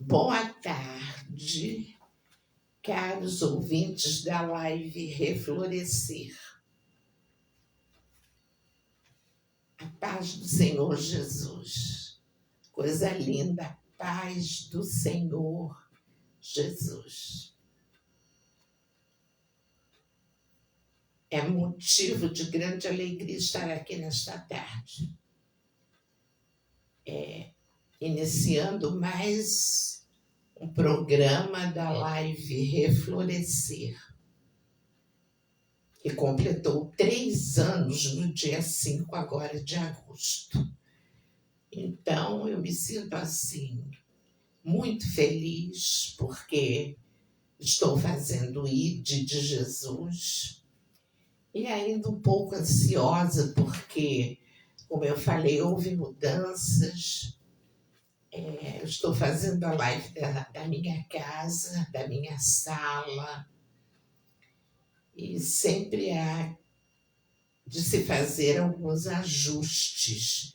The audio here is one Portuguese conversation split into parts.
Boa tarde, caros ouvintes da live Reflorescer. A paz do Senhor Jesus. Coisa linda, a paz do Senhor Jesus. É motivo de grande alegria estar aqui nesta tarde. Iniciando mais um programa da live Reflorescer, que completou 3 anos no dia 5 agora de agosto. Então, eu me sinto assim, muito feliz, porque estou fazendo o ID de Jesus, e ainda um pouco ansiosa, porque, como eu falei, houve mudanças. Eu estou fazendo a live da minha casa, da minha sala, e sempre há de se fazer alguns ajustes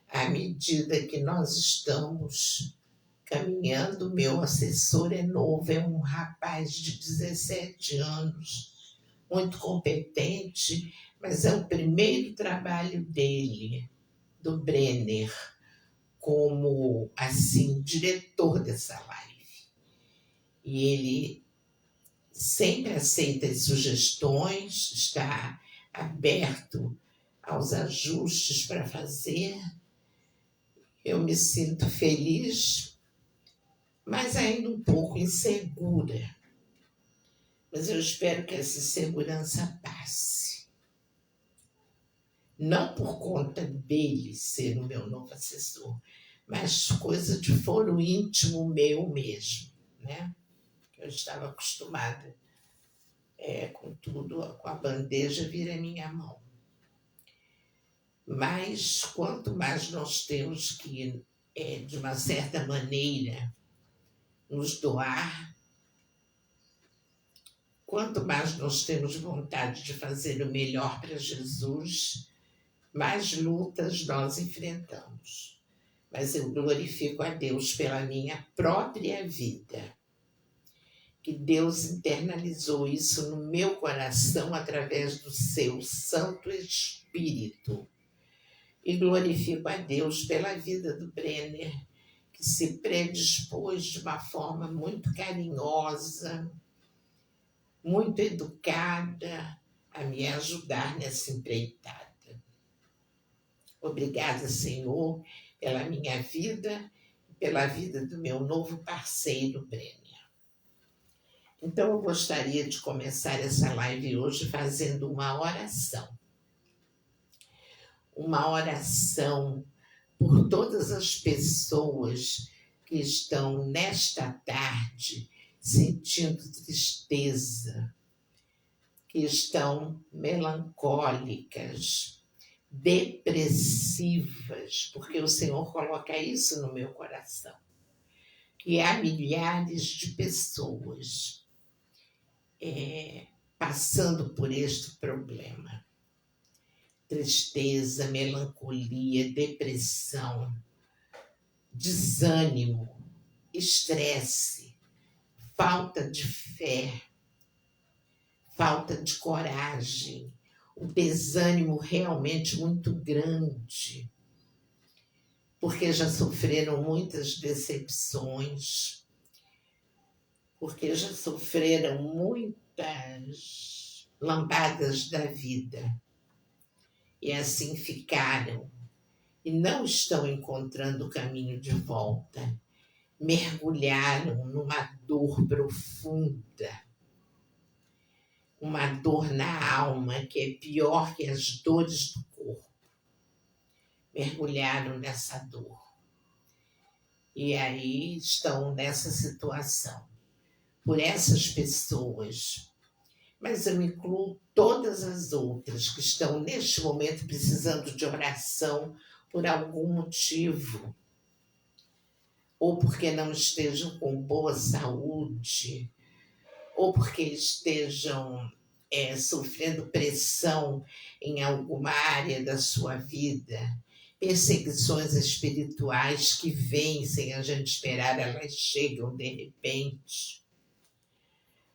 à medida que nós estamos caminhando. Meu assessor é novo, é um rapaz de 17 anos, muito competente, mas é o primeiro trabalho dele, do Brenner, como, assim, diretor dessa live. E ele sempre aceita as sugestões, está aberto aos ajustes para fazer. Eu me sinto feliz, mas ainda um pouco insegura. Mas eu espero que essa insegurança passe. Não por conta dele ser o meu novo assessor, mas coisa de foro íntimo meu mesmo, né? Eu estava acostumada com tudo, com a bandeja vir à minha mão. Mas quanto mais nós temos que, de uma certa maneira, nos doar, quanto mais nós temos vontade de fazer o melhor para Jesus, mais lutas nós enfrentamos. Mas eu glorifico a Deus pela minha própria vida, que Deus internalizou isso no meu coração através do seu Santo Espírito. E glorifico a Deus pela vida do Brenner, que se predispôs de uma forma muito carinhosa, muito educada, a me ajudar nessa empreitada. Obrigada, Senhor, pela minha vida e pela vida do meu novo parceiro, Brenner. Então, eu gostaria de começar essa live hoje fazendo uma oração. Uma oração por todas as pessoas que estão nesta tarde sentindo tristeza, que estão melancólicas, depressivas, porque o Senhor coloca isso no meu coração, que há milhares de pessoas passando por este problema. Tristeza, melancolia, depressão, desânimo, estresse, falta de fé, falta de coragem, o desânimo realmente muito grande, porque já sofreram muitas decepções, porque já sofreram muitas lambadas da vida, e assim ficaram, e não estão encontrando o caminho de volta. Mergulharam numa dor profunda, uma dor na alma que é pior que as dores do corpo. Mergulharam nessa dor. E aí estão nessa situação. Por essas pessoas, mas eu incluo todas as outras que estão neste momento precisando de oração por algum motivo, ou porque não estejam com boa saúde, ou porque estejam sofrendo pressão em alguma área da sua vida, perseguições espirituais que vêm sem a gente esperar, elas chegam de repente.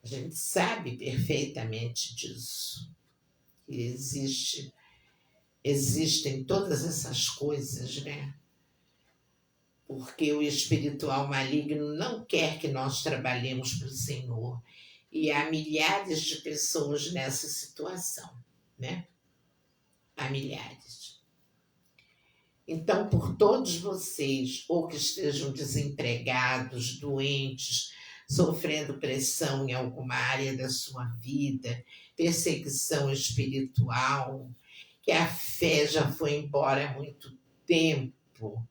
A gente sabe perfeitamente disso, que existem todas essas coisas, né? Porque o espiritual maligno não quer que nós trabalhemos para o Senhor. E há milhares de pessoas nessa situação, né? Há milhares. Então, por todos vocês, ou que estejam desempregados, doentes, sofrendo pressão em alguma área da sua vida, perseguição espiritual, que a fé já foi embora há muito tempo,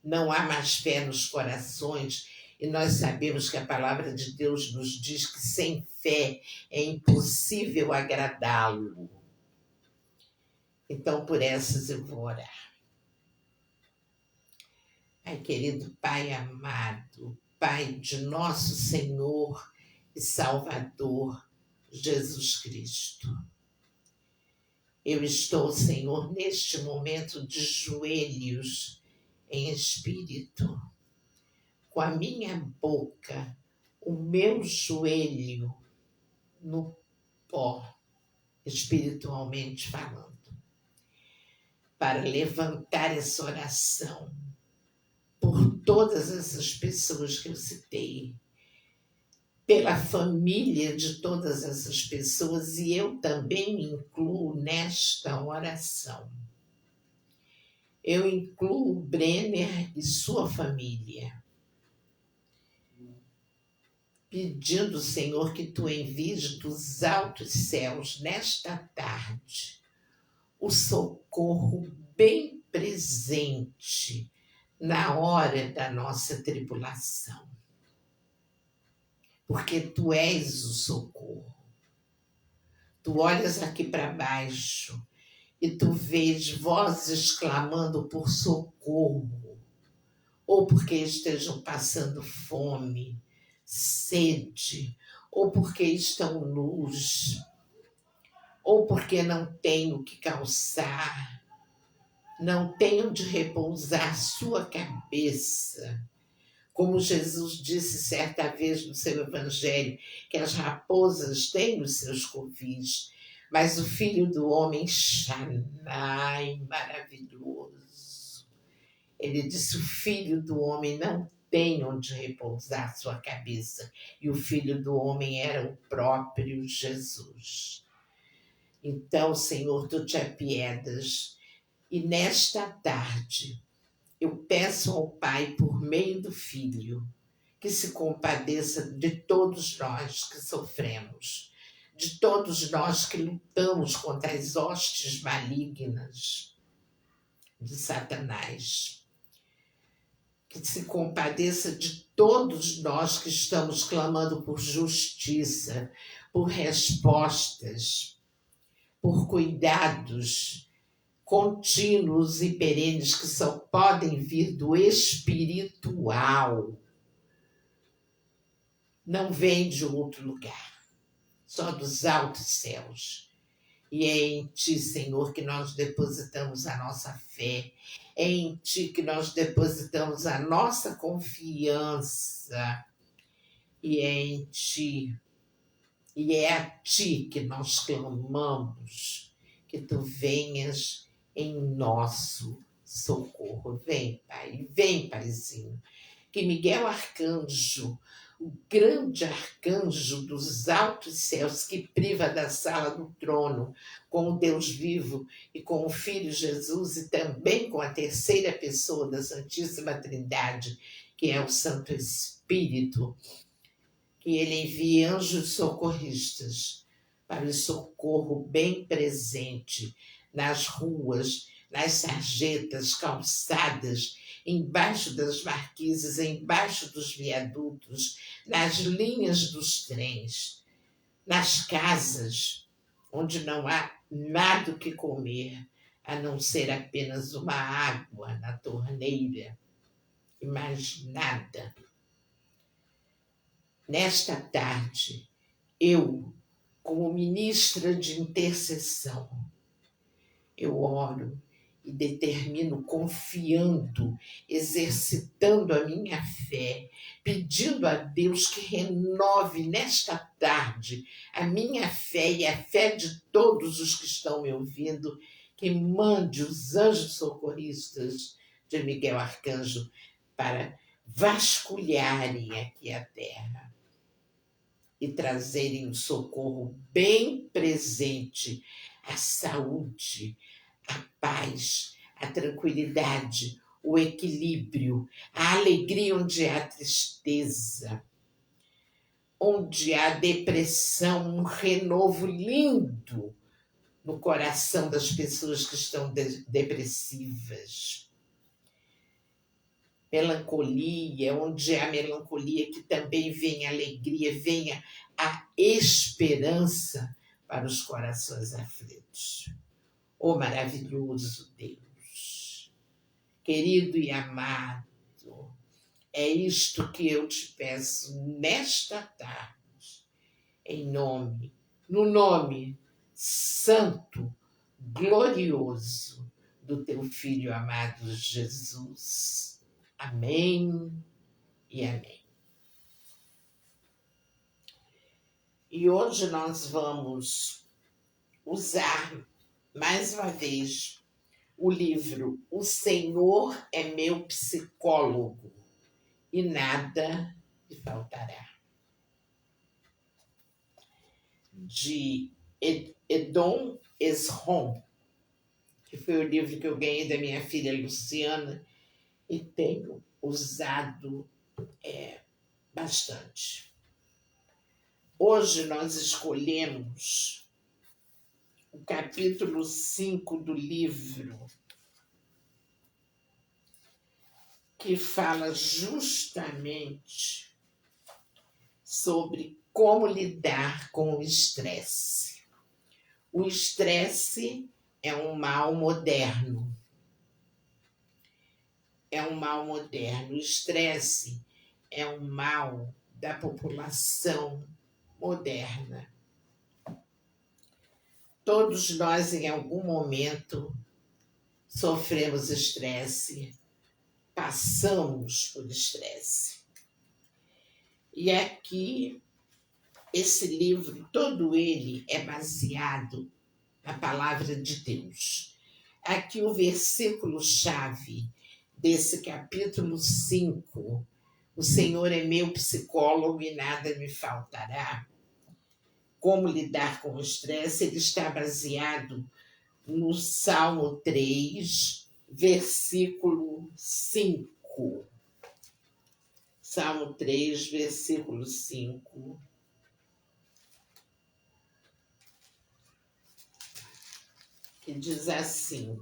não há mais fé nos corações, e nós sabemos que a palavra de Deus nos diz que sem fé é impossível agradá-lo. Então, por essas eu vou orar. Ai, querido Pai amado, Pai de nosso Senhor e Salvador, Jesus Cristo. Eu estou, Senhor, neste momento de joelhos em espírito, com a minha boca, o meu joelho no pó, espiritualmente falando, para levantar essa oração por todas essas pessoas que eu citei, pela família de todas essas pessoas, e eu também me incluo nesta oração. Eu incluo o Brenner e sua família, pedindo, Senhor, que tu envies dos altos céus, nesta tarde, o socorro bem presente na hora da nossa tribulação. Porque tu és o socorro. Tu olhas aqui para baixo e tu vês vozes clamando por socorro, ou porque estejam passando fome, sede, ou porque estão nus, ou porque não têm o que calçar, não têm onde repousar sua cabeça. Como Jesus disse certa vez no seu evangelho, que as raposas têm os seus covis, mas o Filho do Homem, Xanai, maravilhoso. Ele disse, o Filho do Homem não tem onde repousar sua cabeça. E o Filho do Homem era o próprio Jesus. Então, Senhor, tu te apiedas. E nesta tarde, eu peço ao Pai, por meio do Filho, que se compadeça de todos nós que sofremos, de todos nós que lutamos contra as hostes malignas de Satanás. Que se compadeça de todos nós que estamos clamando por justiça, por respostas, por cuidados contínuos e perenes que só podem vir do espiritual. Não vem de outro lugar, só dos altos céus. E é em Ti, Senhor, que nós depositamos a nossa fé. É em Ti que nós depositamos a nossa confiança. E é em Ti, e é a Ti que nós clamamos, que Tu venhas em nosso socorro. Vem, Pai, vem, Paizinho. Que Miguel Arcanjo, o grande arcanjo dos altos céus, que priva da sala do trono com o Deus vivo e com o Filho Jesus e também com a terceira pessoa da Santíssima Trindade, que é o Santo Espírito, que ele envie anjos socorristas para o socorro bem presente nas ruas, nas sarjetas, calçadas, embaixo das marquises, embaixo dos viadutos, nas linhas dos trens, nas casas, onde não há nada o que comer, a não ser apenas uma água na torneira, e mais nada. Nesta tarde, eu, como ministra de intercessão, eu oro e determino confiando, exercitando a minha fé, pedindo a Deus que renove nesta tarde a minha fé e a fé de todos os que estão me ouvindo, que mande os anjos socorristas de Miguel Arcanjo para vasculharem aqui a terra e trazerem o socorro bem presente, a saúde, a paz, a tranquilidade, o equilíbrio, a alegria onde há tristeza, onde há depressão, um renovo lindo no coração das pessoas que estão depressivas. Melancolia, onde há melancolia, que também venha alegria, venha a esperança para os corações aflitos. Oh, maravilhoso Deus, querido e amado, é isto que eu te peço nesta tarde, no nome santo, glorioso do teu Filho amado Jesus. Amém e amém. E hoje nós vamos usar mais uma vez o livro O Senhor é Meu Psicólogo e Nada Me Faltará, de Edom Esrom, que foi o livro que eu ganhei da minha filha Luciana e tenho usado bastante. Hoje nós escolhemos o capítulo 5 do livro, que fala justamente sobre como lidar com o estresse. O estresse é um mal moderno. O estresse é um mal da população moderna. Todos nós, em algum momento, sofremos estresse, passamos por estresse. E aqui, esse livro, todo ele é baseado na palavra de Deus. Aqui o versículo-chave desse capítulo 5, o Senhor é meu psicólogo e nada me faltará. Como lidar com o estresse, ele está baseado no Salmo 3, versículo 5. Salmo 3, versículo 5. Que diz assim: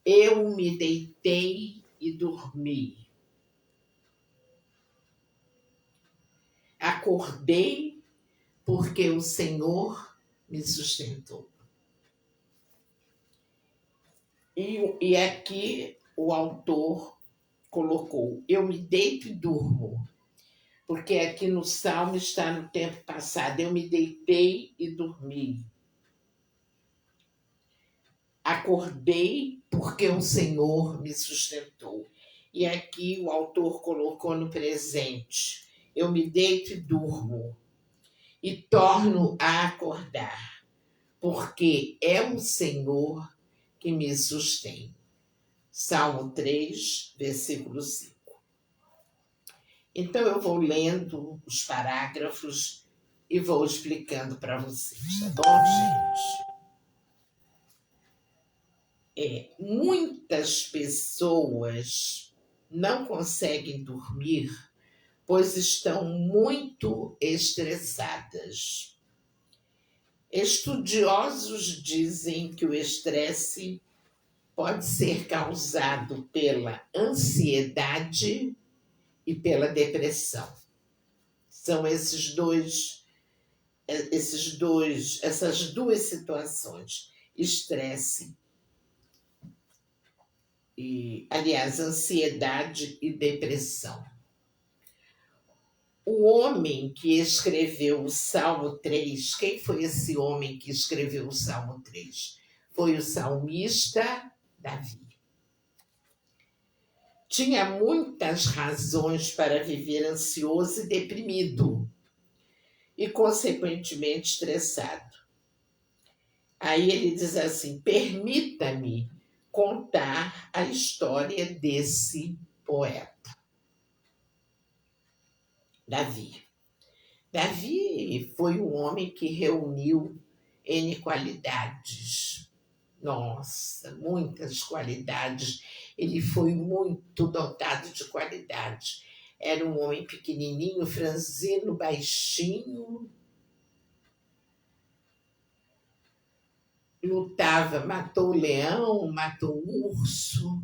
eu me deitei e dormi. Acordei porque o Senhor me sustentou. E aqui o autor colocou: eu me deito e durmo. Porque aqui no Salmo está no tempo passado: eu me deitei e dormi. Acordei porque o Senhor me sustentou. E aqui o autor colocou no presente: eu me deito e durmo, e torno a acordar, porque é o Senhor que me sustém. Salmo 3, versículo 5. Então eu vou lendo os parágrafos e vou explicando para vocês, tá bom, gente? Muitas pessoas não conseguem dormir, pois estão muito estressadas. Estudiosos dizem que o estresse pode ser causado pela ansiedade e pela depressão. São essas duas situações: estresse ansiedade e depressão. O homem que escreveu o Salmo 3, quem foi esse homem que escreveu o Salmo 3? foi o salmista Davi. Tinha muitas razões para viver ansioso e deprimido e, consequentemente, estressado. Aí ele diz assim: permita-me contar a história desse poeta, Davi. Davi foi um homem que reuniu N qualidades. Nossa, muitas qualidades. Ele foi muito dotado de qualidades. Era um homem pequenininho, franzino, baixinho. Lutava, matou o leão, matou o urso,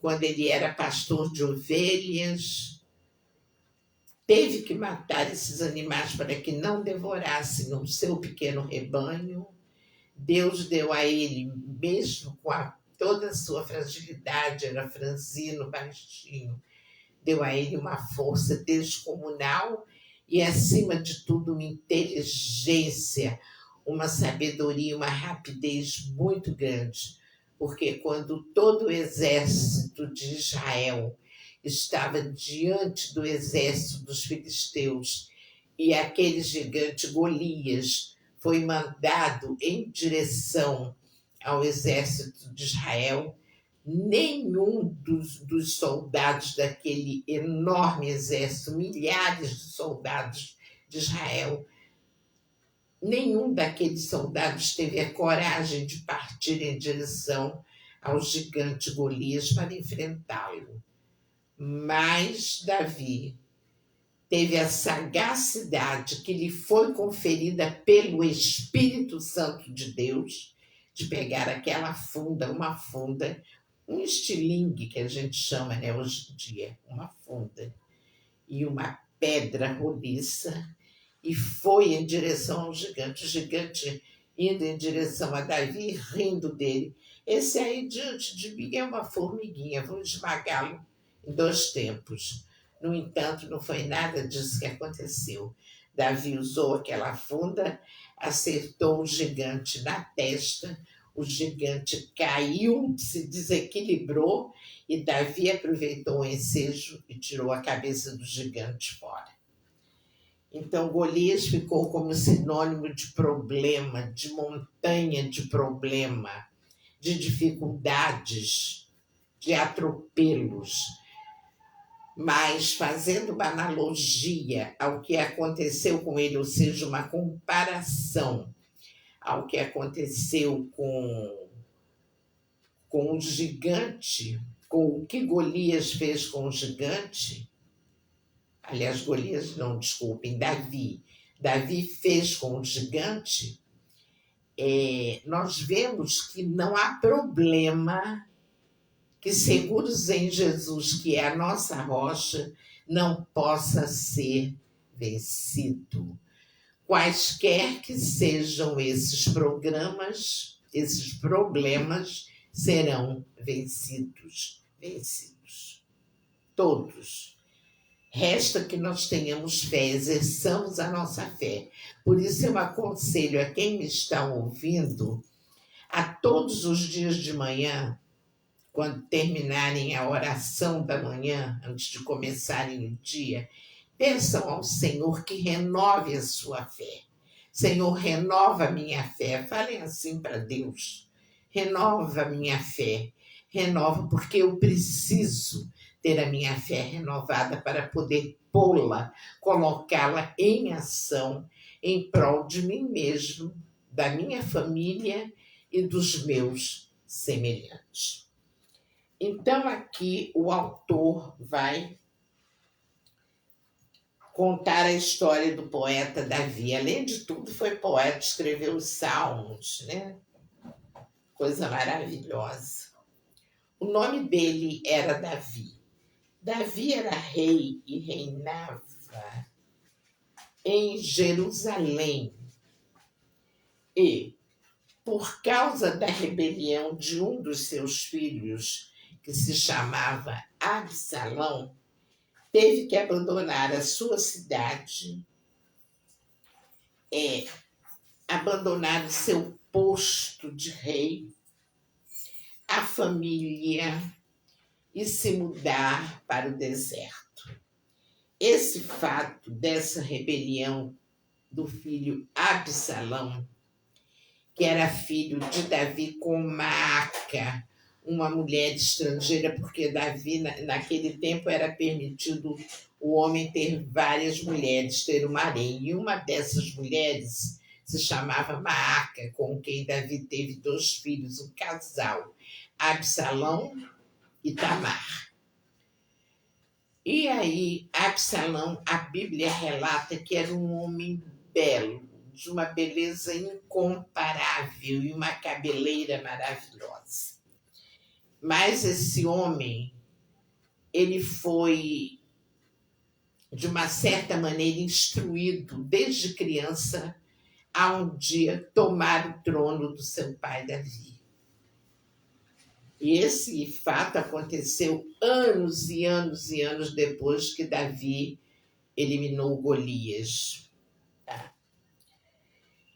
quando ele era pastor de ovelhas. Teve que matar esses animais para que não devorassem o seu pequeno rebanho. Deus deu a ele, mesmo com toda a sua fragilidade, era franzino, baixinho, deu a ele uma força descomunal e, acima de tudo, uma inteligência, uma sabedoria, uma rapidez muito grande. Porque quando todo o exército de Israel estava diante do exército dos filisteus e aquele gigante Golias foi mandado em direção ao exército de Israel, nenhum dos soldados daquele enorme exército, milhares de soldados de Israel, nenhum daqueles soldados teve a coragem de partir em direção ao gigante Golias para enfrentá-lo. Mas Davi teve a sagacidade que lhe foi conferida pelo Espírito Santo de Deus, de pegar aquela funda, uma funda, um estilingue que a gente chama, né, hoje em dia, uma funda, e uma pedra roliça, e foi em direção ao gigante. O gigante indo em direção a Davi, rindo dele. Esse aí diante de mim é uma formiguinha, vou esmagá-lo em 2 tempos. No entanto, não foi nada disso que aconteceu. Davi usou aquela funda, acertou o gigante na testa, o gigante caiu, se desequilibrou e Davi aproveitou o ensejo e tirou a cabeça do gigante fora. Então, Golias ficou como sinônimo de problema, de montanha de problema, de dificuldades, de atropelos. Mas, fazendo uma analogia ao que aconteceu com ele, ou seja, uma comparação ao que aconteceu com o gigante, com o que Golias fez com o gigante. Aliás, Golias, não, desculpem, Davi. Davi fez com o gigante. Nós vemos que não há problema que, seguros em Jesus, que é a nossa rocha, não possa ser vencido. Quaisquer que sejam esses problemas serão vencidos. Todos. Resta que nós tenhamos fé, exerçamos a nossa fé. Por isso eu aconselho a quem me está ouvindo, a todos os dias de manhã, quando terminarem a oração da manhã, antes de começarem o dia, peçam ao Senhor que renove a sua fé. Senhor, renova a minha fé. Falem assim para Deus. Renova a minha fé. Renova, porque eu preciso ter a minha fé renovada para poder pô-la, colocá-la em ação, em prol de mim mesmo, da minha família e dos meus semelhantes. Então, aqui o autor vai contar a história do poeta Davi. Além de tudo, foi poeta, escreveu os salmos, né? Coisa maravilhosa. O nome dele era Davi. Davi era rei e reinava em Jerusalém. E, por causa da rebelião de um dos seus filhos, que se chamava Absalão, teve que abandonar a sua cidade, abandonar o seu posto de rei, a família e se mudar para o deserto. Esse fato dessa rebelião do filho Absalão, que era filho de Davi com Maaca, uma mulher estrangeira, porque Davi, naquele tempo, era permitido o homem ter várias mulheres, ter uma harém. E uma dessas mulheres se chamava Maaca, com quem Davi teve 2 filhos, um casal, Absalão e Tamar. E aí, Absalão, a Bíblia relata que era um homem belo, de uma beleza incomparável e uma cabeleira maravilhosa. Mas esse homem, ele foi, de uma certa maneira, instruído desde criança a um dia tomar o trono do seu pai Davi. E esse fato aconteceu anos e anos e anos depois que Davi eliminou Golias.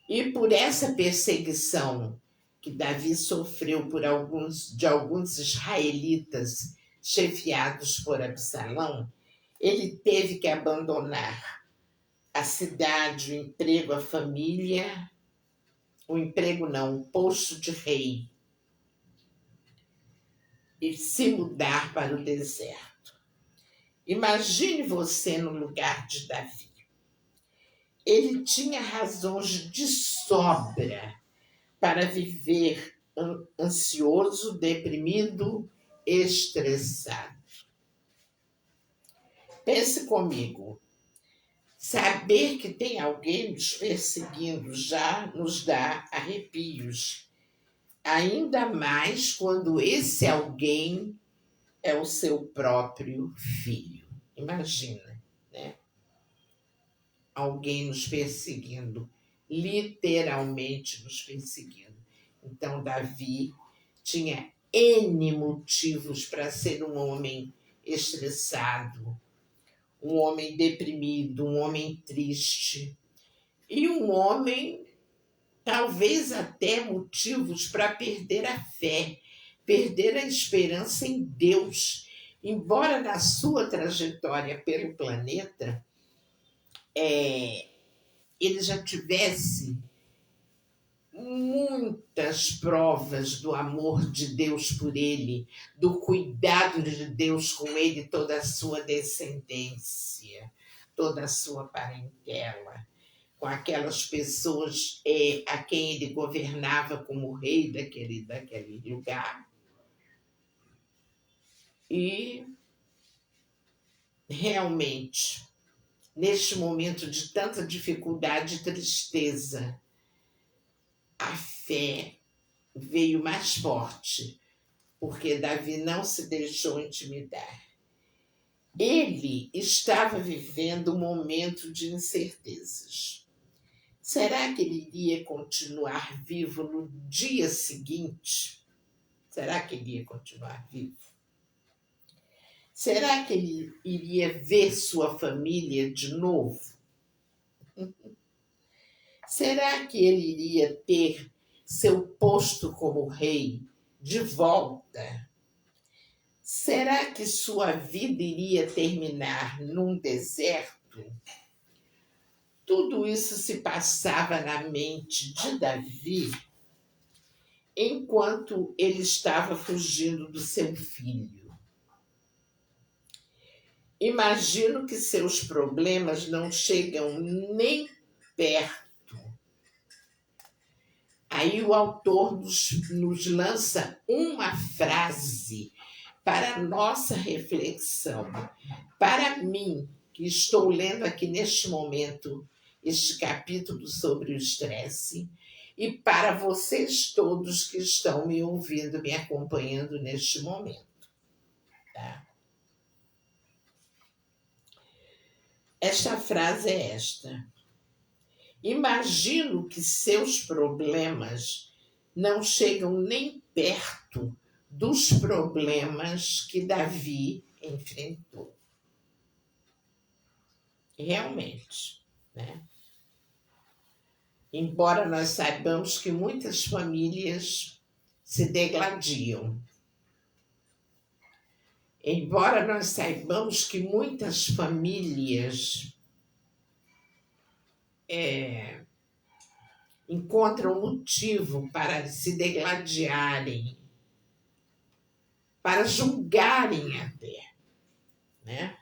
E por essa perseguição que Davi sofreu de alguns israelitas chefiados por Absalão, ele teve que abandonar a cidade, o emprego, a família, o emprego não, o posto de rei, e se mudar para o deserto. Imagine você no lugar de Davi. Ele tinha razões de sobra para viver ansioso, deprimido, estressado. Pense comigo. Saber que tem alguém nos perseguindo já nos dá arrepios. Ainda mais quando esse alguém é o seu próprio filho. Imagina, né? Alguém nos perseguindo, literalmente nos perseguindo. Então, Davi tinha N motivos para ser um homem estressado, um homem deprimido, um homem triste e um homem, talvez até motivos para perder a fé, perder a esperança em Deus. Embora na sua trajetória pelo planeta, ele já tivesse muitas provas do amor de Deus por ele, do cuidado de Deus com ele, toda a sua descendência, toda a sua parentela, com aquelas pessoas a quem ele governava como rei daquele lugar. E realmente, neste momento de tanta dificuldade e tristeza, a fé veio mais forte, porque Davi não se deixou intimidar. Ele estava vivendo um momento de incertezas. Será que ele iria continuar vivo no dia seguinte? Será que ele ia continuar vivo? Será que ele iria ver sua família de novo? Será que ele iria ter seu posto como rei de volta? Será que sua vida iria terminar num deserto? Tudo isso se passava na mente de Davi enquanto ele estava fugindo do seu filho. Imagino que seus problemas não chegam nem perto. Aí o autor nos lança uma frase para a nossa reflexão. Para mim, que estou lendo aqui neste momento este capítulo sobre o estresse, e para vocês todos que estão me ouvindo, me acompanhando neste momento. Tá? Esta frase é esta: imagino que seus problemas não chegam nem perto dos problemas que Davi enfrentou. Realmente, né? embora nós saibamos que muitas famílias se degladiam, embora nós saibamos que muitas famílias encontram motivo para se degladiarem, para julgarem até, né?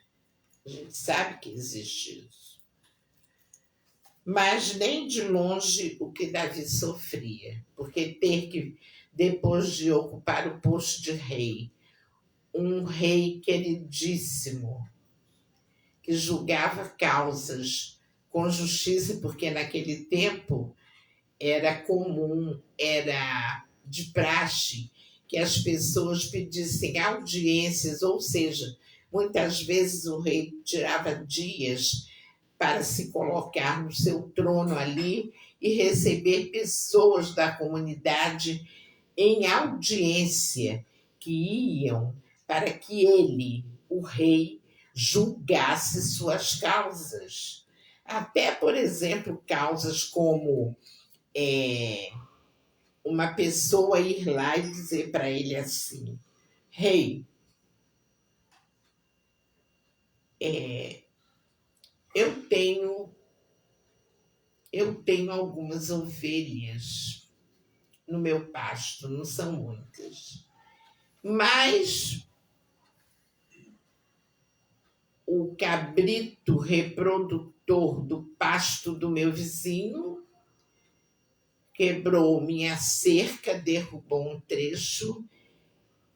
A gente sabe que existe isso. Mas nem de longe o que Davi sofria, porque ter que, depois de ocupar o posto de rei, um rei queridíssimo, que julgava causas com justiça, porque naquele tempo era comum, era de praxe que as pessoas pedissem audiências, ou seja, muitas vezes o rei tirava dias para se colocar no seu trono ali e receber pessoas da comunidade em audiência que iam para que ele, o rei, julgasse suas causas. Até, por exemplo, causas como uma pessoa ir lá e dizer para ele assim: rei, eu tenho algumas ovelhas no meu pasto, não são muitas, mas o cabrito reprodutor do pasto do meu vizinho quebrou minha cerca, derrubou um trecho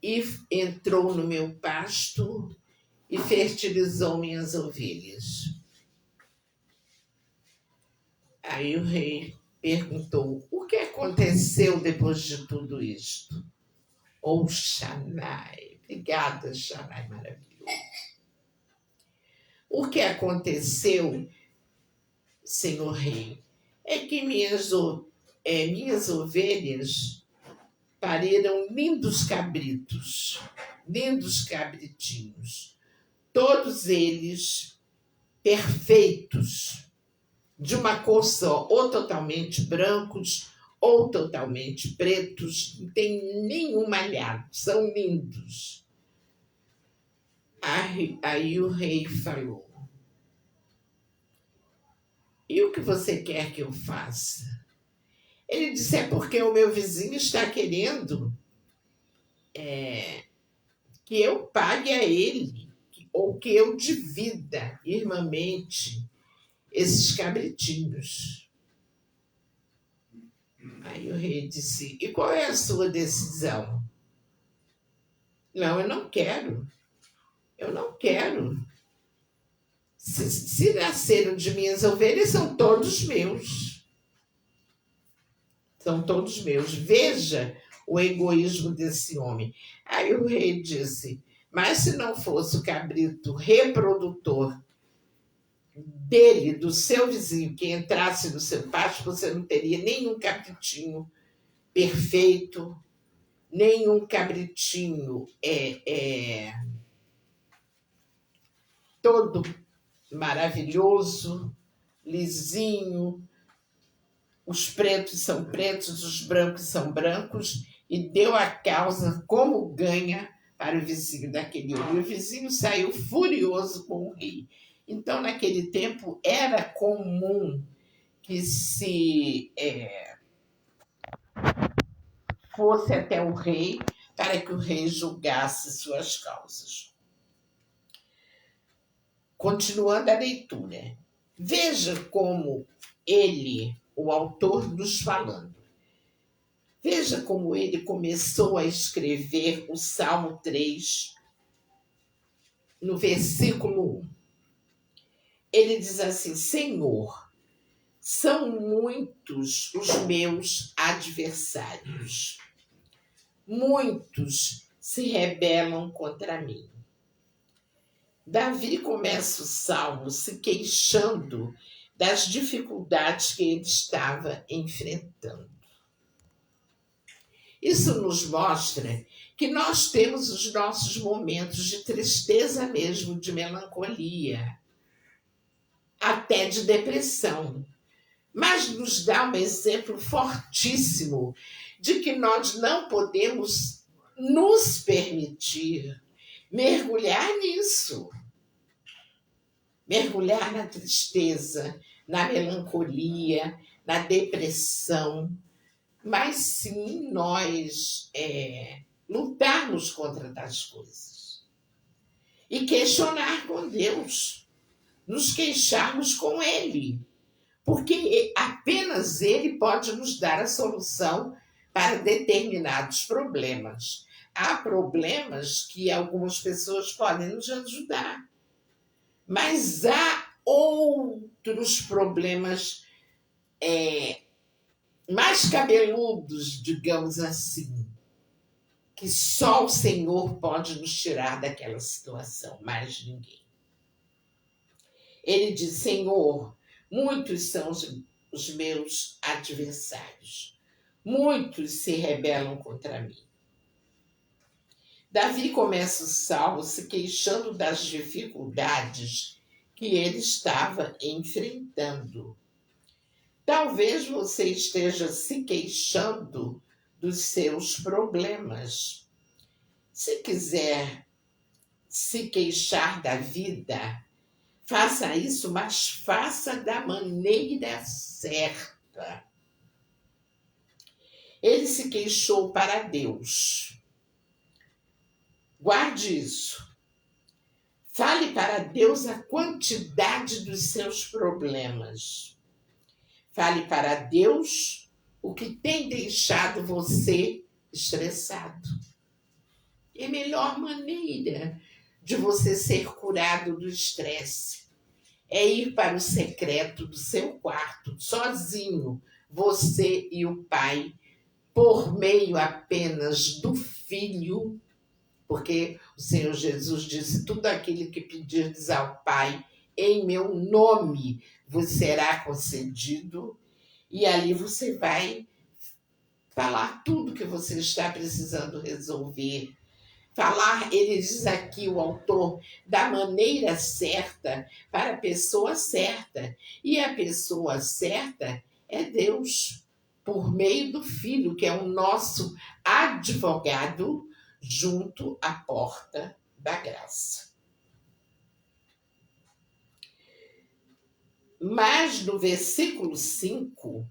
e entrou no meu pasto e fertilizou minhas ovelhas. Aí o rei perguntou: o que aconteceu depois de tudo isto? Oh, Xanai, obrigada, Xanai, maravilhoso. O que aconteceu, senhor rei, é que minhas ovelhas pariram lindos cabritinhos, todos eles perfeitos, de uma cor só, ou totalmente brancos, ou totalmente pretos, não tem nenhum malhado, são lindos. Aí o rei falou: e o que você quer que eu faça? Ele disse: é porque o meu vizinho está querendo que eu pague a ele, ou que eu divida irmãmente esses cabritinhos. Aí o rei disse: e qual é a sua decisão? Não, eu não quero. Se nasceram de minhas ovelhas, são todos meus. São todos meus. Veja o egoísmo desse homem. Aí o rei disse: mas se não fosse o cabrito reprodutor dele, do seu vizinho, que entrasse no seu pasto, você não teria nenhum cabritinho perfeito, nenhum cabritinho todo maravilhoso, lisinho. Os pretos são pretos, os brancos são brancos, e deu a causa como ganha para o vizinho daquele homem. O vizinho saiu furioso com o rei. Então, naquele tempo, era comum que se fosse até o rei para que o rei julgasse suas causas. Continuando a leitura, veja como ele, o autor, nos falando. Veja como ele começou a escrever o Salmo 3, no versículo 1. Ele diz assim: Senhor, são muitos os meus adversários, muitos se rebelam contra mim. Davi começa o salmo se queixando das dificuldades que ele estava enfrentando. Isso nos mostra que nós temos os nossos momentos de tristeza mesmo, de melancolia, até de depressão. mas nos dá um exemplo fortíssimo de que nós não podemos nos permitir mergulhar nisso, mergulhar na tristeza, na melancolia, na depressão, mas sim nós lutarmos contra tais coisas e questionar com Deus, nos queixarmos com Ele, porque apenas Ele pode nos dar a solução para determinados problemas. Há problemas que algumas pessoas podem nos ajudar, mas há outros problemas mais cabeludos, digamos assim, que só o Senhor pode nos tirar daquela situação, mais ninguém. Ele diz: Senhor, muitos são os meus adversários, muitos se rebelam contra mim. Davi começa o salmo se queixando das dificuldades que ele estava enfrentando. Talvez você esteja se queixando dos seus problemas. Se quiser se queixar da vida, faça isso, mas faça da maneira certa. Ele se queixou para Deus. Guarde isso. Fale para Deus a quantidade dos seus problemas. Fale para Deus o que tem deixado você estressado. É a melhor maneira de você ser curado do estresse é ir para o secreto do seu quarto, sozinho, você e o Pai, por meio apenas do Filho, porque o Senhor Jesus disse: tudo aquilo que pedirdes ao Pai em meu nome vos será concedido, e ali você vai falar tudo que você está precisando resolver. Falar, ele diz aqui, o autor, da maneira certa, para a pessoa certa. E a pessoa certa é Deus, por meio do Filho, que é o nosso advogado junto à porta da graça. Mas no versículo 5,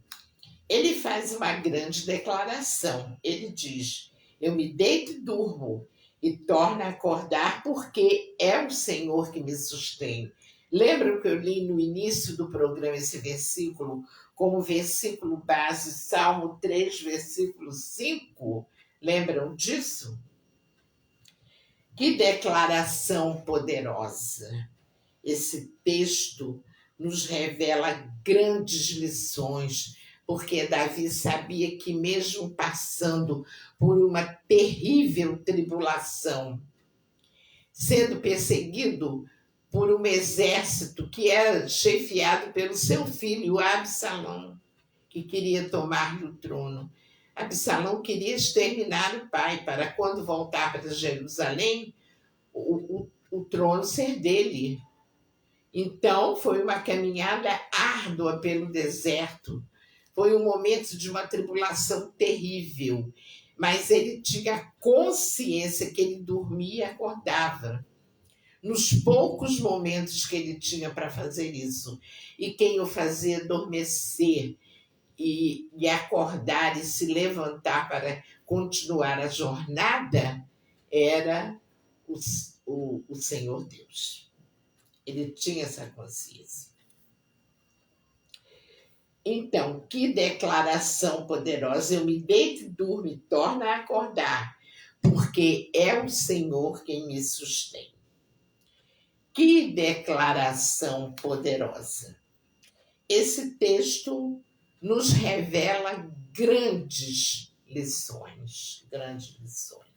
ele faz uma grande declaração. Ele diz: eu me deito e durmo, e torno a acordar, porque é o Senhor que me sustém. Lembram que eu li no início do programa esse versículo como versículo base, Salmo 3, versículo 5? Lembram disso? Que declaração poderosa! Esse texto nos revela grandes lições, porque Davi sabia que mesmo passando por uma terrível tribulação, sendo perseguido por um exército que era chefiado pelo seu filho Absalão, que queria tomar o trono. Absalão queria exterminar o pai para, quando voltar para Jerusalém, o trono ser dele. Então, foi uma caminhada árdua pelo deserto. Foi um momento de uma tribulação terrível. Mas ele tinha consciência que ele dormia e acordava. Nos poucos momentos que ele tinha para fazer isso. E quem o fazia adormecer e acordar e se levantar para continuar a jornada era o Senhor Deus. Ele tinha essa consciência. Então, que declaração poderosa! Eu me deito e durmo e torno a acordar, porque é o Senhor quem me sustém. Que declaração poderosa! Esse texto nos revela grandes lições, grandes lições.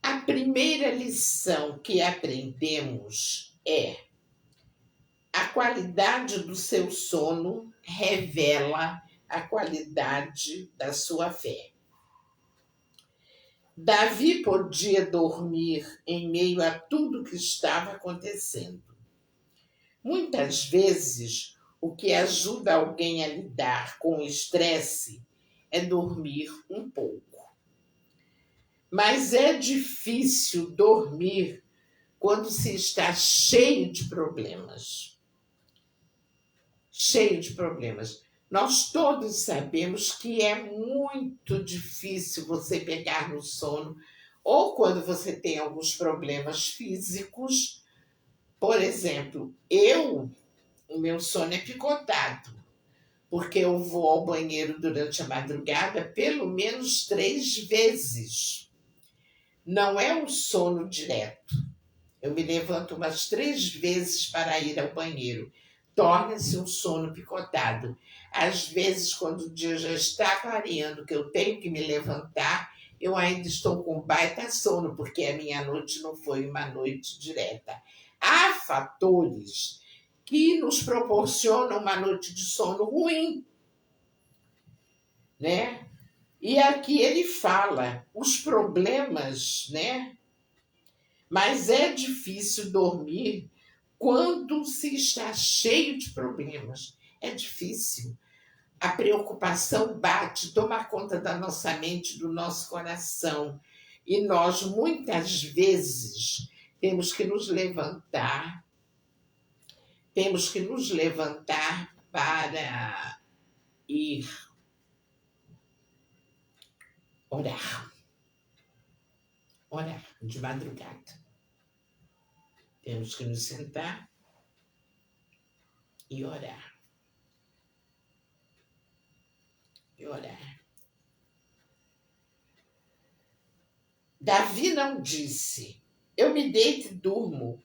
A primeira lição que aprendemos é: a qualidade do seu sono revela a qualidade da sua fé. Davi podia dormir em meio a tudo que estava acontecendo. Muitas vezes, O que ajuda alguém a lidar com o estresse é dormir um pouco. Mas é difícil dormir quando se está cheio de problemas. Cheio de problemas. Nós todos sabemos que é muito difícil você pegar no sono, ou quando você tem alguns problemas físicos. Por exemplo, o meu sono é picotado, porque eu vou ao banheiro durante a madrugada pelo menos 3 vezes. Não é um sono direto. Eu me levanto umas 3 vezes para ir ao banheiro. Torna-se um sono picotado. Às vezes, quando o dia já está clareando, que eu tenho que me levantar, eu ainda estou com baita sono, porque a minha noite não foi uma noite direta. Há fatores que nos proporcionam uma noite de sono ruim, né? E aqui ele fala os problemas, né? Mas é difícil dormir quando se está cheio de problemas. É difícil. A preocupação bate, toma conta da nossa mente, do nosso coração. E nós, muitas vezes, temos que nos levantar para ir orar. Orar de madrugada. Temos que nos sentar e orar. E orar. Davi não disse: eu me deito e durmo,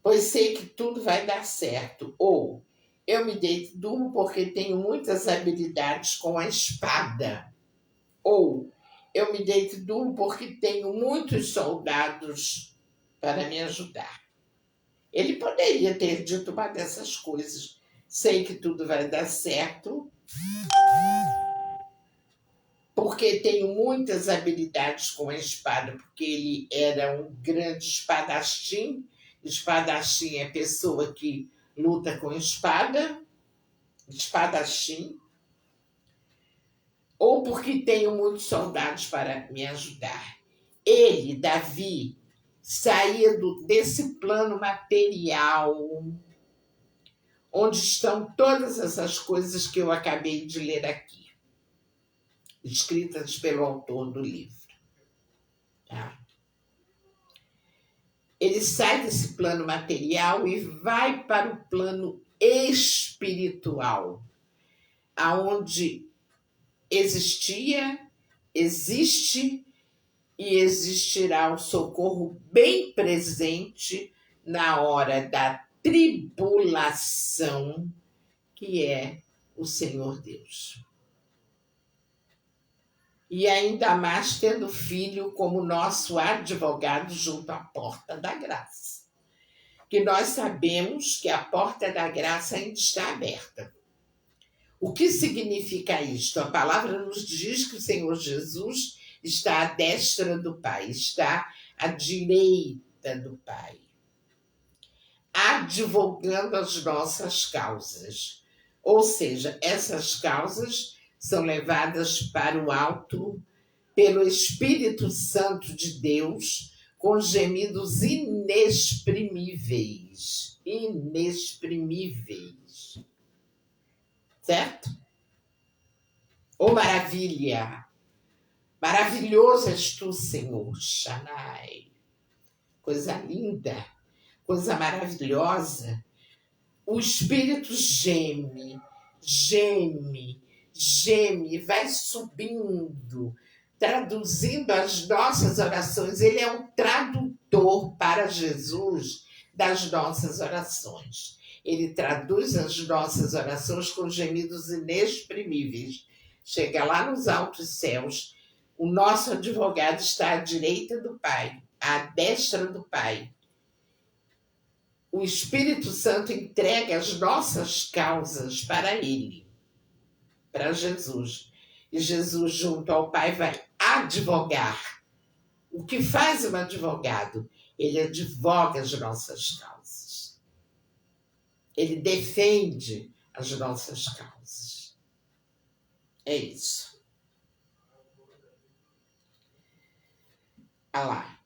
pois sei que tudo vai dar certo. Ou eu me deito e durmo porque tenho muitas habilidades com a espada. Ou eu me deito e durmo porque tenho muitos soldados para me ajudar. Ele poderia ter dito uma dessas coisas. Sei que tudo vai dar certo, porque tenho muitas habilidades com a espada, porque ele era um grande espadachim. Espadachim é pessoa que luta com espada, espadachim. Ou porque tenho muitos soldados para me ajudar. Ele, Davi, saía desse plano material, onde estão todas essas coisas que eu acabei de ler aqui, escritas pelo autor do livro. Tá? Ele sai desse plano material e vai para o plano espiritual, aonde existia, existe e existirá o socorro bem presente na hora da tribulação, que é o Senhor Deus. E ainda mais tendo filho como nosso advogado junto à porta da graça. Que nós sabemos que a porta da graça ainda está aberta. O que significa isto? A palavra nos diz que o Senhor Jesus está à destra do Pai, está à direita do Pai, advogando as nossas causas. Ou seja, essas causas são levadas para o alto pelo Espírito Santo de Deus, com gemidos inexprimíveis. Inexprimíveis. Certo? Oh, maravilha! Maravilhoso és tu, Senhor, Shaddai. Coisa linda, coisa maravilhosa. O Espírito geme, geme, geme, vai subindo, traduzindo as nossas orações. Ele é um tradutor para Jesus das nossas orações. Ele traduz as nossas orações com gemidos inexprimíveis. Chega lá nos altos céus. O nosso advogado está à direita do Pai, à destra do Pai. O Espírito Santo entrega as nossas causas para Ele, para Jesus. E Jesus, junto ao Pai, vai advogar. O que faz um advogado? Ele advoga as nossas causas. Ele defende as nossas causas. É isso. Olha lá.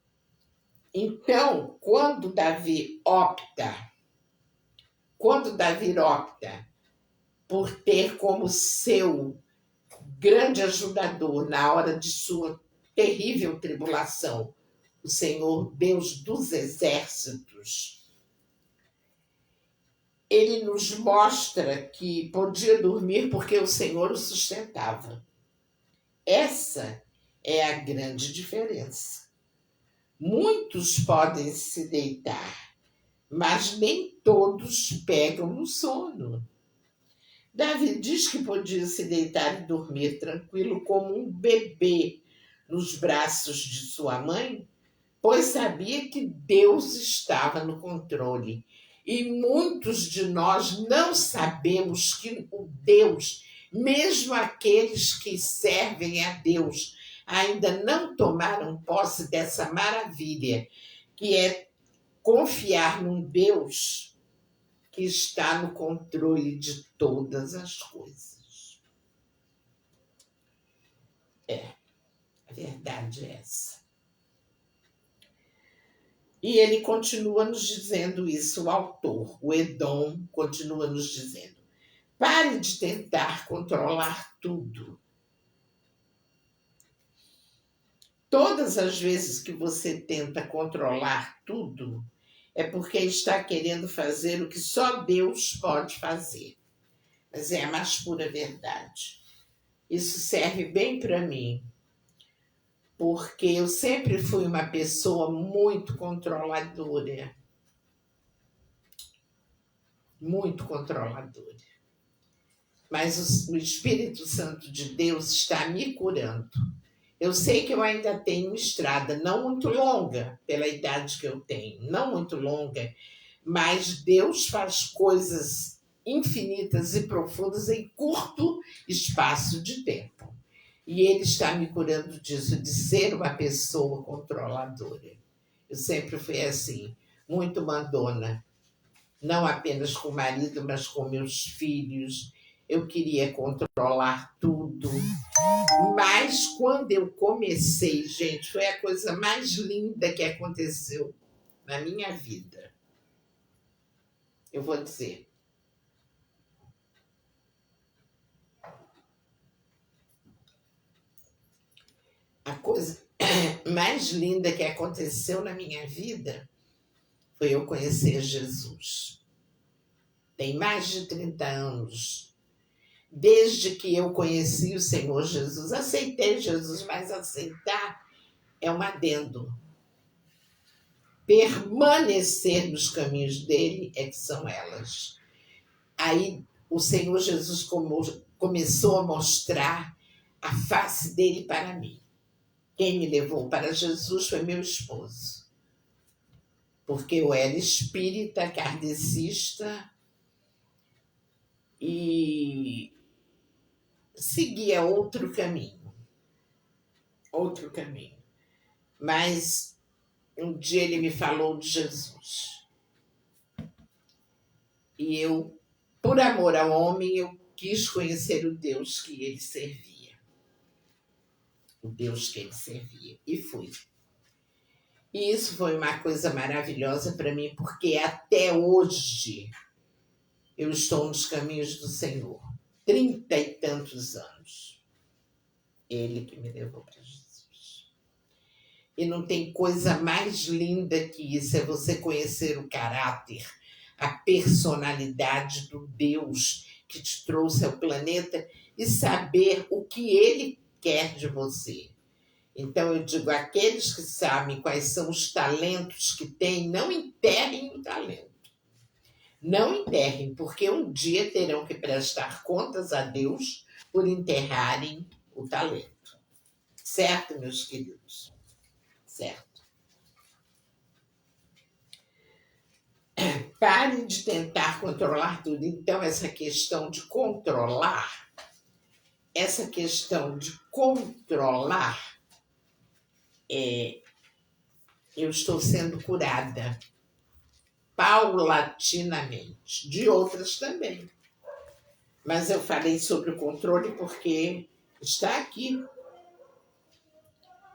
Então, quando Davi opta por ter como seu grande ajudador na hora de sua terrível tribulação o Senhor Deus dos exércitos, ele nos mostra que podia dormir porque o Senhor o sustentava. Essa é a grande diferença. Muitos podem se deitar, mas nem todos pegam no sono. Davi diz que podia se deitar e dormir tranquilo como um bebê nos braços de sua mãe, pois sabia que Deus estava no controle. E muitos de nós não sabemos que o Deus, mesmo aqueles que servem a Deus, ainda não tomaram posse dessa maravilha, que é confiar num Deus que está no controle de todas as coisas. A verdade é essa. E ele continua nos dizendo isso, o autor, o Edom, continua nos dizendo: pare de tentar controlar tudo. Todas as vezes que você tenta controlar tudo, é porque está querendo fazer o que só Deus pode fazer. Mas é a mais pura verdade. Isso serve bem para mim, porque eu sempre fui uma pessoa muito controladora. Muito controladora. Mas o Espírito Santo de Deus está me curando. Eu sei que eu ainda tenho uma estrada, não muito longa, pela idade que eu tenho, não muito longa, mas Deus faz coisas infinitas e profundas em curto espaço de tempo. E Ele está me curando disso, de ser uma pessoa controladora. Eu sempre fui assim, muito mandona. Não apenas com o marido, mas com meus filhos. Eu queria controlar tudo. Mas quando eu comecei, gente, foi a coisa mais linda que aconteceu na minha vida. Eu vou dizer. A coisa mais linda que aconteceu na minha vida foi eu conhecer Jesus. Tem mais de 30 anos. Desde que eu conheci o Senhor Jesus, aceitei Jesus, mas aceitar é um adendo. Permanecer nos caminhos dele é que são elas. Aí o Senhor Jesus começou a mostrar a face dele para mim. Quem me levou para Jesus foi meu esposo. Porque eu era espírita, kardecista e seguia outro caminho. Outro caminho. Mas um dia ele me falou de Jesus. E eu, por amor ao homem, eu quis conhecer o Deus que ele servia. O Deus que ele servia. E fui. E isso foi uma coisa maravilhosa para mim, porque até hoje eu estou nos caminhos do Senhor. 30 e tantos anos. Ele que me levou para Jesus. E não tem coisa mais linda que isso, é você conhecer o caráter, a personalidade do Deus que te trouxe ao planeta e saber o que ele quer de você. Então eu digo, aqueles que sabem quais são os talentos que têm, não enterrem o talento. Não enterrem, porque um dia terão que prestar contas a Deus por enterrarem o talento. Certo, meus queridos? Certo. Parem de tentar controlar tudo. Então, essa questão de controlar, eu estou sendo curada paulatinamente, de outras também. Mas eu falei sobre o controle porque está aqui.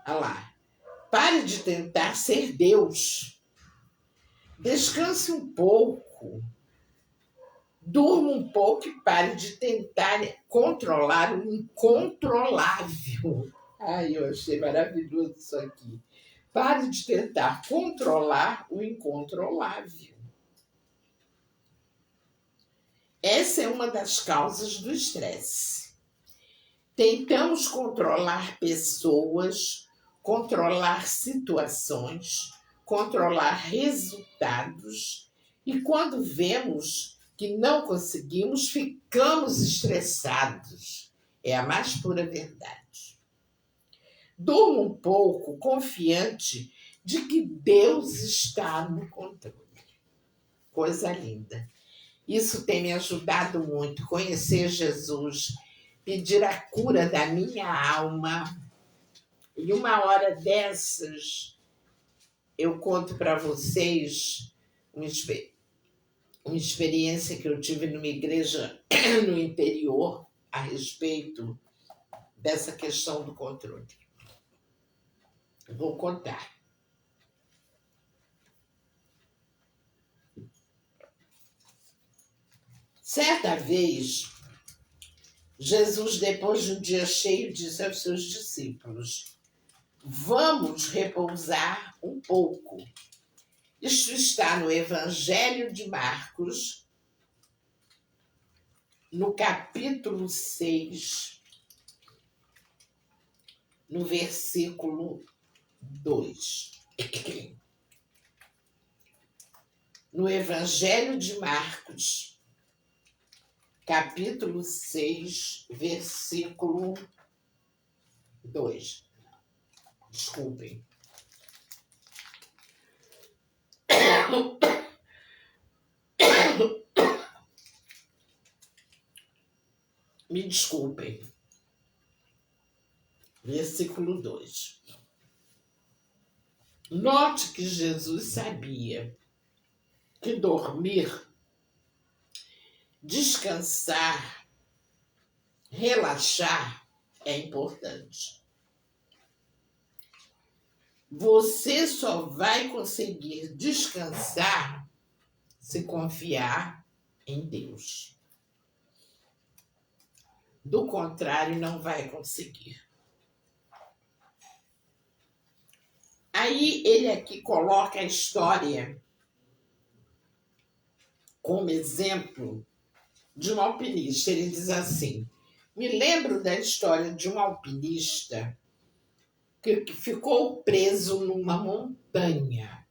Olha lá. Pare de tentar ser Deus. Descanse um pouco. Durma um pouco e pare de tentar controlar o incontrolável. Ai, eu achei maravilhoso isso aqui. Pare de tentar controlar o incontrolável. Essa é uma das causas do estresse. Tentamos controlar pessoas, controlar situações, controlar resultados, e quando vemos que não conseguimos, ficamos estressados. É a mais pura verdade. Durma um pouco confiante de que Deus está no controle. Coisa linda. Isso tem me ajudado muito. Conhecer Jesus, pedir a cura da minha alma. E uma hora dessas, eu conto para vocês uma experiência que eu tive numa igreja no interior a respeito dessa questão do controle. Vou contar. Certa vez, Jesus, depois de um dia cheio, disse aos seus discípulos: vamos repousar um pouco. Isto está no Evangelho de Marcos, no capítulo 6, no versículo 2. No Evangelho de Marcos, capítulo 6, versículo 2. Desculpem. Me desculpem. Versículo 2. Note que Jesus sabia que dormir, descansar, relaxar é importante. Você só vai conseguir descansar se confiar em Deus. Do contrário, não vai conseguir. Aí ele aqui coloca a história como exemplo de um alpinista. Ele diz assim: me lembro da história de um alpinista que ficou preso numa montanha.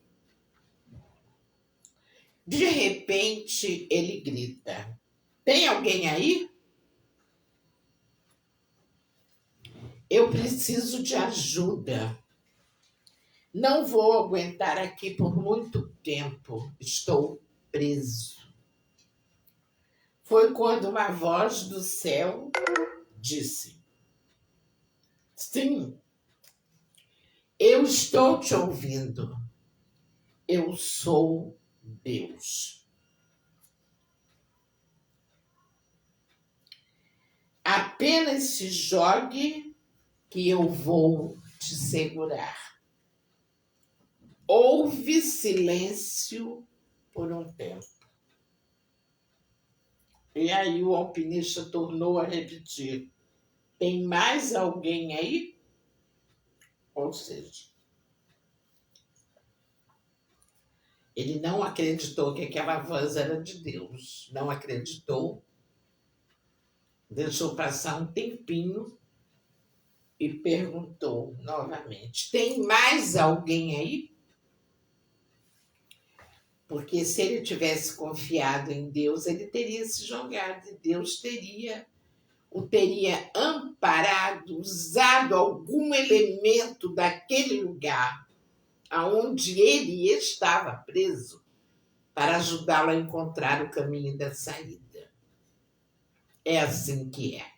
De repente, ele grita: tem alguém aí? Eu preciso de ajuda. Não vou aguentar aqui por muito tempo. Estou preso. Foi quando uma voz do céu disse: sim, eu estou te ouvindo. Eu sou Deus. Apenas se jogue que eu vou te segurar. Houve silêncio por um tempo. E aí o alpinista tornou a repetir: tem mais alguém aí? Ou seja, ele não acreditou que aquela voz era de Deus. Não acreditou. Deixou passar um tempinho e perguntou novamente: tem mais alguém aí? Porque se ele tivesse confiado em Deus, ele teria se jogado e Deus o teria amparado, usado algum elemento daquele lugar aonde ele estava preso para ajudá-lo a encontrar o caminho da saída. É assim que é.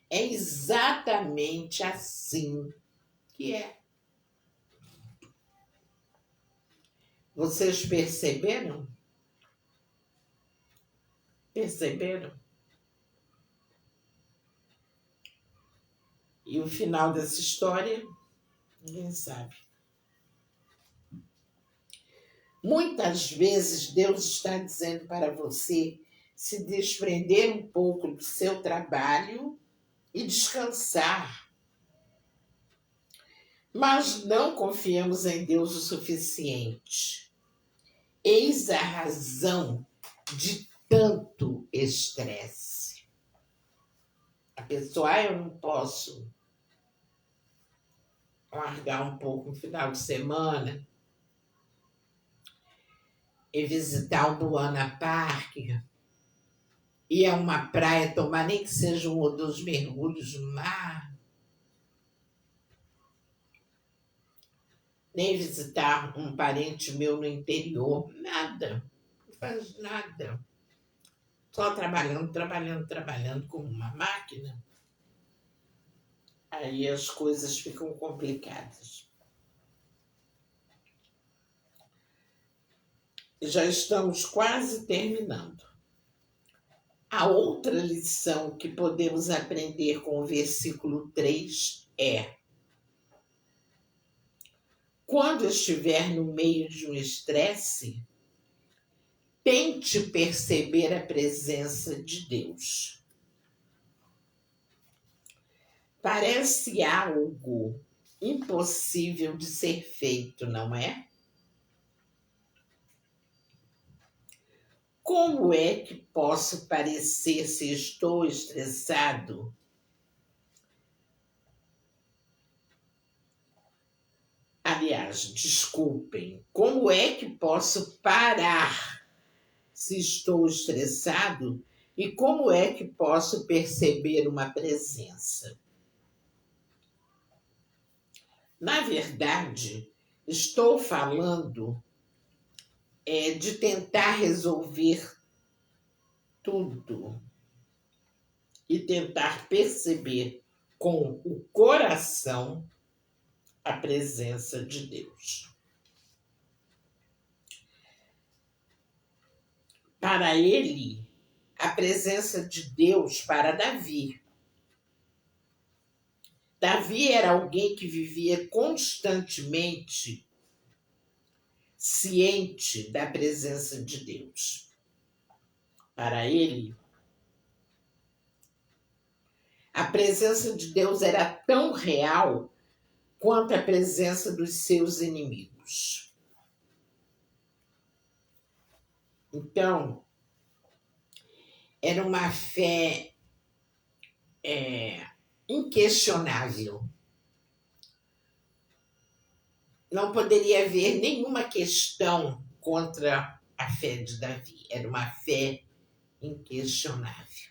É exatamente assim que é. Vocês perceberam? Perceberam? E o final dessa história, ninguém sabe. Muitas vezes Deus está dizendo para você se desprender um pouco do seu trabalho e descansar. Mas não confiamos em Deus o suficiente. Eis a razão de tanto estresse. A pessoa, eu não posso largar um pouco no final de semana e visitar o Buana Park, ir a uma praia, tomar nem que seja um ou dois mergulhos no mar, nem visitar um parente meu no interior, nada, não faz nada. Só trabalhando como uma máquina. Aí as coisas ficam complicadas. Já estamos quase terminando. A outra lição que podemos aprender com o versículo 3 é: quando estiver no meio de um estresse, tente perceber a presença de Deus. Parece algo impossível de ser feito, não é? Como é que posso parecer se estou estressado? Aliás, desculpem, como é que posso parar se estou estressado e como é que posso perceber uma presença? Na verdade, estou falando de tentar resolver tudo e tentar perceber com o coração a presença de Deus. Para ele, a presença de Deus para Davi. Davi era alguém que vivia constantemente ciente da presença de Deus. Para ele, a presença de Deus era tão real quanto a presença dos seus inimigos. Então, era uma fé inquestionável. Não poderia haver nenhuma questão contra a fé de Davi. Era uma fé inquestionável.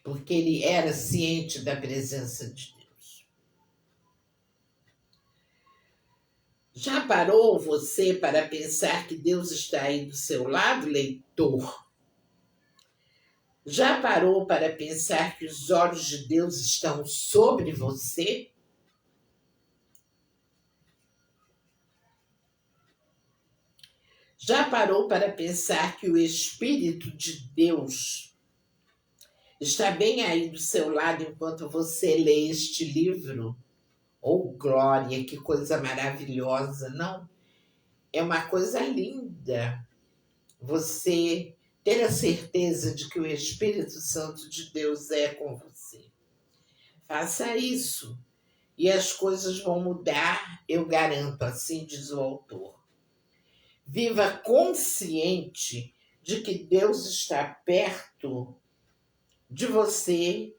Porque ele era ciente da presença de Deus. Já parou você para pensar que Deus está aí do seu lado, leitor? Já parou para pensar que os olhos de Deus estão sobre você? Já parou para pensar que o Espírito de Deus está bem aí do seu lado enquanto você lê este livro? Oh, glória, que coisa maravilhosa, não? É uma coisa linda você ter a certeza de que o Espírito Santo de Deus é com você. Faça isso e as coisas vão mudar, eu garanto, assim diz o autor. Viva consciente de que Deus está perto de você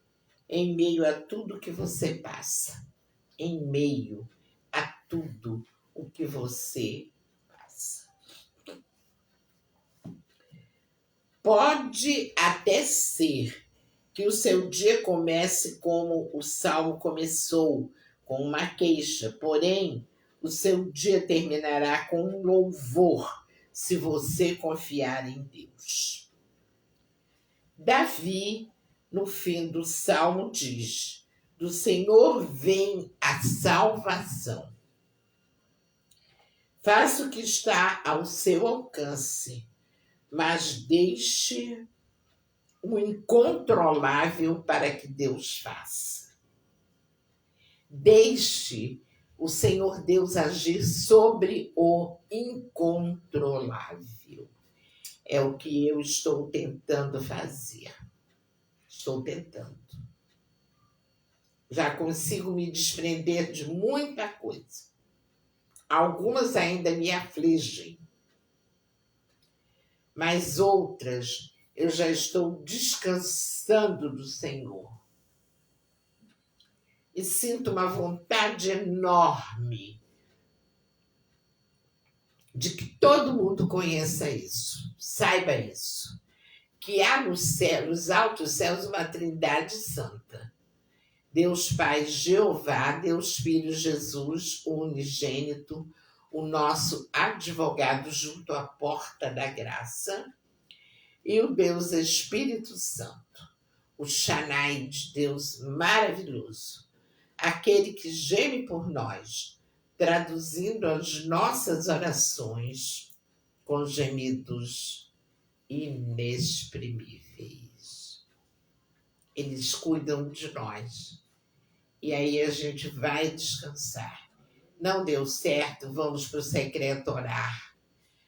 em meio a tudo que você passa. Em meio a tudo o que você passa. Pode até ser que o seu dia comece como o Salmo começou, com uma queixa, porém, o seu dia terminará com um louvor, se você confiar em Deus. Davi, no fim do Salmo, diz: do Senhor vem a salvação. Faça o que está ao seu alcance, mas deixe o incontrolável para que Deus faça. Deixe o Senhor Deus agir sobre o incontrolável. É o que eu estou tentando fazer. Estou tentando. Já consigo me desprender de muita coisa. Algumas ainda me afligem, mas outras eu já estou descansando do Senhor. E sinto uma vontade enorme de que todo mundo conheça isso, saiba isso, que há no céu, nos altos céus, uma Trindade Santa. Deus Pai, Jeová, Deus Filho, Jesus, o unigênito, o nosso advogado junto à porta da graça, e o Deus Espírito Santo, o Shaddai de Deus maravilhoso, aquele que geme por nós, traduzindo as nossas orações com gemidos inexprimíveis. Eles cuidam de nós. E aí a gente vai descansar. Não deu certo, vamos para o secreto orar.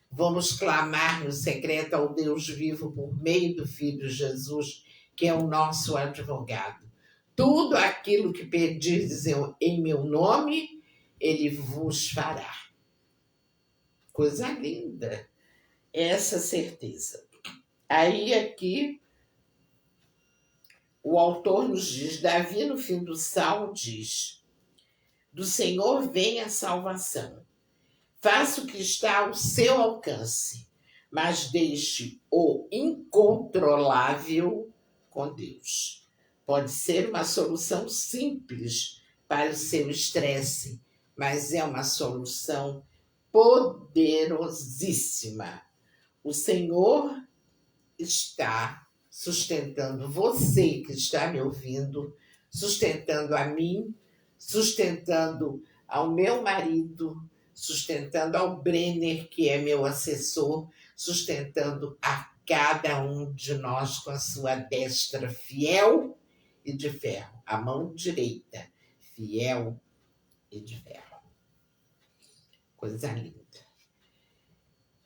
Vamos clamar no secreto ao Deus vivo por meio do Filho Jesus, que é o nosso advogado. Tudo aquilo que pedirdes em meu nome, ele vos fará. Coisa linda, essa certeza. Aí aqui o autor nos diz, Davi no fim do Salmo diz, do Senhor vem a salvação. Faça o que está ao seu alcance, mas deixe o incontrolável com Deus. Pode ser uma solução simples para o seu estresse, mas é uma solução poderosíssima. O Senhor está sustentando você que está me ouvindo, sustentando a mim, sustentando ao meu marido, sustentando ao Brenner, que é meu assessor, sustentando a cada um de nós com a sua destra fiel e de ferro, a mão direita fiel e de ferro. Coisa linda.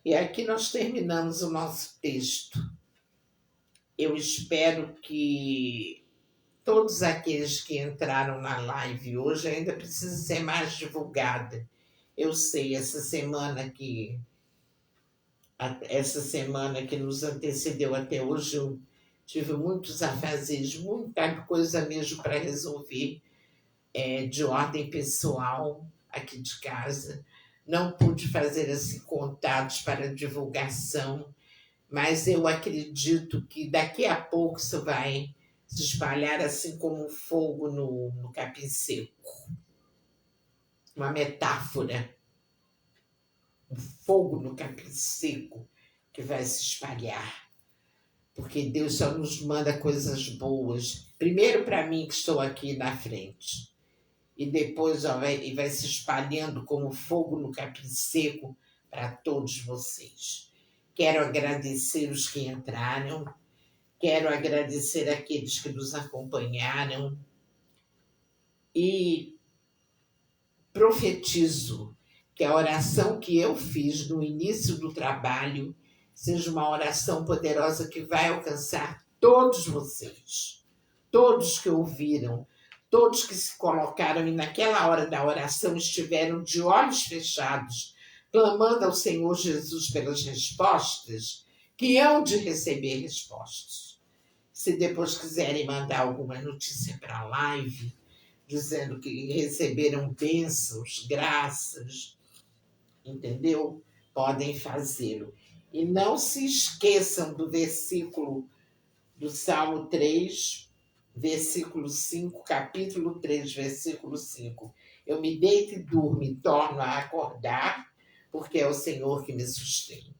E aqui nós terminamos o nosso texto. Eu espero que todos aqueles que entraram na live hoje ainda precisa ser mais divulgada. Eu sei, essa semana que nos antecedeu até hoje, eu tive muitos afazeres, muita coisa mesmo para resolver, de ordem pessoal aqui de casa. Não pude fazer assim contatos para divulgação, mas eu acredito que daqui a pouco isso vai se espalhar assim como um fogo no capim seco. Uma metáfora. Um fogo no capim seco que vai se espalhar. Porque Deus só nos manda coisas boas. Primeiro para mim que estou aqui na frente. E depois vai se espalhando como fogo no capim seco para todos vocês. Quero agradecer os que entraram. Quero agradecer aqueles que nos acompanharam. E profetizo que a oração que eu fiz no início do trabalho seja uma oração poderosa que vai alcançar todos vocês, todos que ouviram, todos que se colocaram e naquela hora da oração estiveram de olhos fechados, clamando ao Senhor Jesus pelas respostas, que hão de receber respostas. Se depois quiserem mandar alguma notícia para a live, dizendo que receberam bênçãos, graças, entendeu? Podem fazê-lo. E não se esqueçam do versículo do Salmo 3, versículo 5, capítulo 3, versículo 5. Eu me deito e durmo e torno a acordar, porque é o Senhor que me sustém.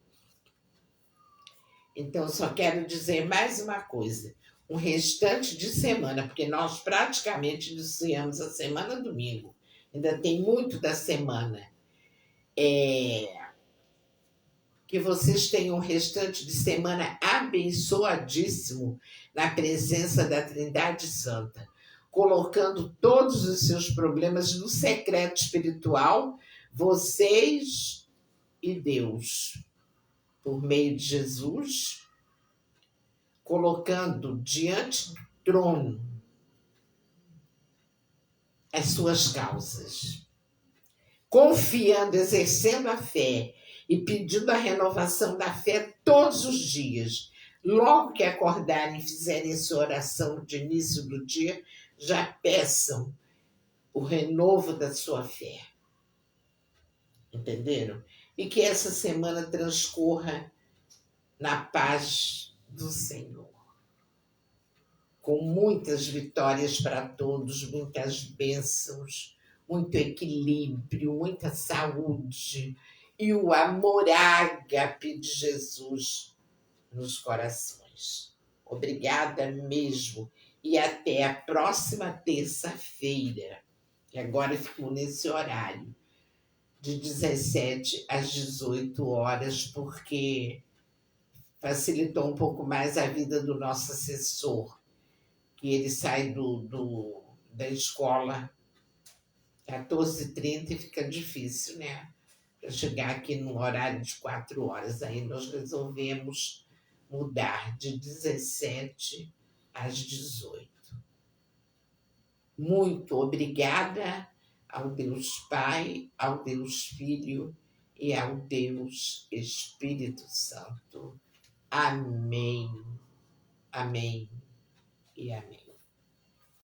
Então, só quero dizer mais uma coisa. Um restante de semana, porque nós praticamente iniciamos a semana domingo. Ainda tem muito da semana. Que vocês tenham um restante de semana abençoadíssimo na presença da Trindade Santa, colocando todos os seus problemas no secreto espiritual, vocês e Deus, por meio de Jesus, colocando diante do trono as suas causas, confiando, exercendo a fé e pedindo a renovação da fé todos os dias. Logo que acordarem e fizerem essa oração de início do dia, já peçam o renovo da sua fé. Entenderam? E que essa semana transcorra na paz do Senhor, com muitas vitórias para todos, muitas bênçãos, muito equilíbrio, muita saúde e o amor ágape de Jesus nos corações. Obrigada mesmo e até a próxima terça-feira, que agora ficou nesse horário, de 17 às 18 horas, porque facilitou um pouco mais a vida do nosso assessor, que ele sai da escola 14h30 e fica difícil, né? Para chegar aqui no horário de 4 horas. Aí nós resolvemos mudar de 17 às 18. Muito obrigada ao Deus Pai, ao Deus Filho e ao Deus Espírito Santo. Amém, amém e amém.